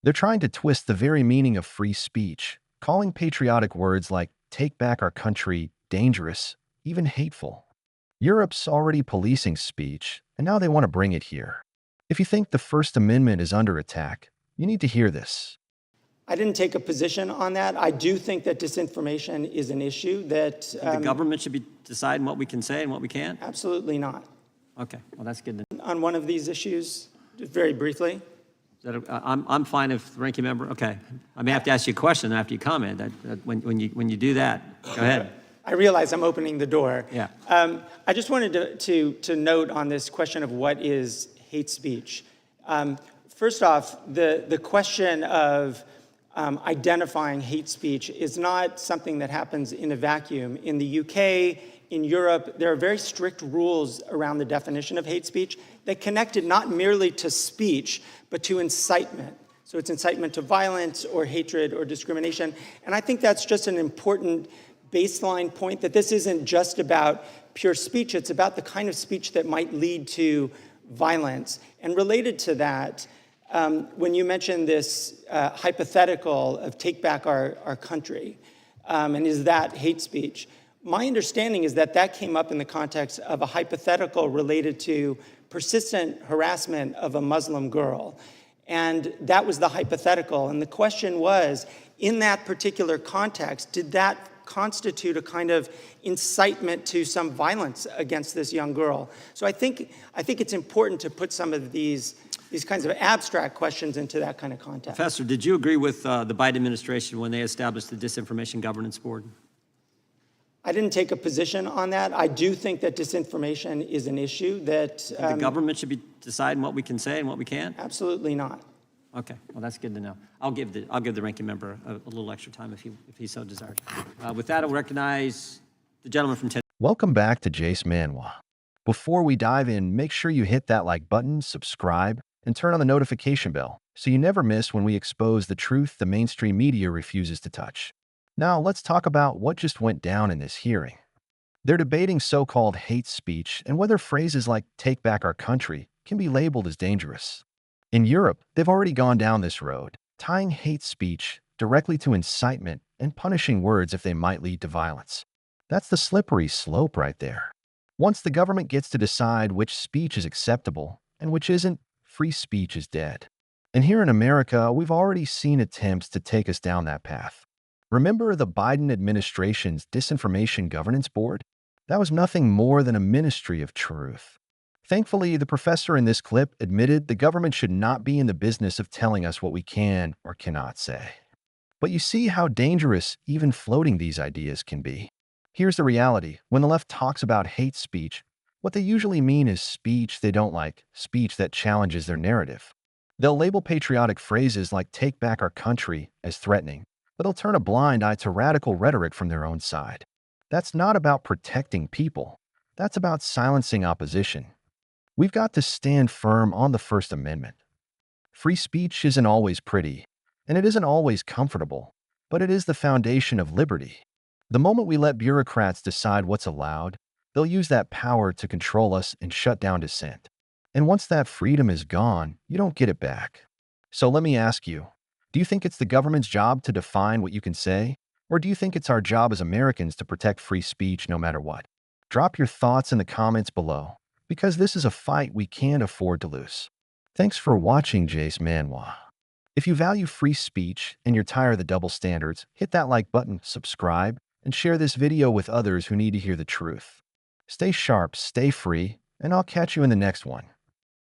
They're trying to twist the very meaning of free speech, calling patriotic words like take back our country dangerous, even hateful. Europe's already policing speech, and now they want to bring it here. If you think the First Amendment is under attack, you need to hear this. I didn't take a position on that. I do think that disinformation is an issue that... The government should be deciding what we can say and what we can't? Absolutely not. Okay, well, that's good. On one of these issues, just very briefly. I'm fine if the ranking member, okay. I may have to ask you a question after you comment. When you do that, go ahead. I realize I'm opening the door. Yeah. I just wanted to note on this question of what is hate speech. First off, the question of identifying hate speech is not something that happens in a vacuum. In the UK, in Europe, there are very strict rules around the definition of hate speech that connect it not merely to speech, but to incitement. So it's incitement to violence or hatred or discrimination. And I think that's just an important baseline point, that this isn't just about pure speech, it's about the kind of speech that might lead to violence. And related to that, when you mentioned this hypothetical of take back our country, and is that hate speech? My understanding is that that came up in the context of a hypothetical related to persistent harassment of a Muslim girl. And that was the hypothetical. And the question was, in that particular context, did that constitute a kind of incitement to some violence against this young girl? So I think it's important to put some of these kinds of abstract questions into that kind of context. Professor, did you agree with the Biden administration when they established the Disinformation Governance Board? I didn't take a position on that. I do think that disinformation is an issue that... The government should be deciding what we can say and what we can't? Absolutely not. Okay, well, that's good to know. I'll give the ranking member a little extra time if he so desires. With that, I'll recognize the gentleman from Tennessee. Welcome back to Jace Manwa. Before we dive in, make sure you hit that like button, subscribe, and turn on the notification bell so you never miss when we expose the truth the mainstream media refuses to touch. Now, let's talk about what just went down in this hearing. They're debating so-called hate speech and whether phrases like take back our country can be labeled as dangerous. In Europe, they've already gone down this road, tying hate speech directly to incitement and punishing words if they might lead to violence. That's the slippery slope right there. Once the government gets to decide which speech is acceptable and which isn't, free speech is dead. And here in America, we've already seen attempts to take us down that path. Remember the Biden administration's Disinformation Governance Board? That was nothing more than a ministry of truth. Thankfully, the professor in this clip admitted the government should not be in the business of telling us what we can or cannot say. But you see how dangerous even floating these ideas can be. Here's the reality. When the left talks about hate speech, what they usually mean is speech they don't like, speech that challenges their narrative. They'll label patriotic phrases like take back our country as threatening, but they'll turn a blind eye to radical rhetoric from their own side. That's not about protecting people. That's about silencing opposition. We've got to stand firm on the First Amendment. Free speech isn't always pretty, and it isn't always comfortable, but it is the foundation of liberty. The moment we let bureaucrats decide what's allowed, they'll use that power to control us and shut down dissent. And once that freedom is gone, you don't get it back. So let me ask you, do you think it's the government's job to define what you can say? Or do you think it's our job as Americans to protect free speech no matter what? Drop your thoughts in the comments below, because this is a fight we can't afford to lose. Thanks for watching Jace Manwa. If you value free speech and you're tired of the double standards, hit that like button, subscribe, and share this video with others who need to hear the truth. Stay sharp, stay free, and I'll catch you in the next one.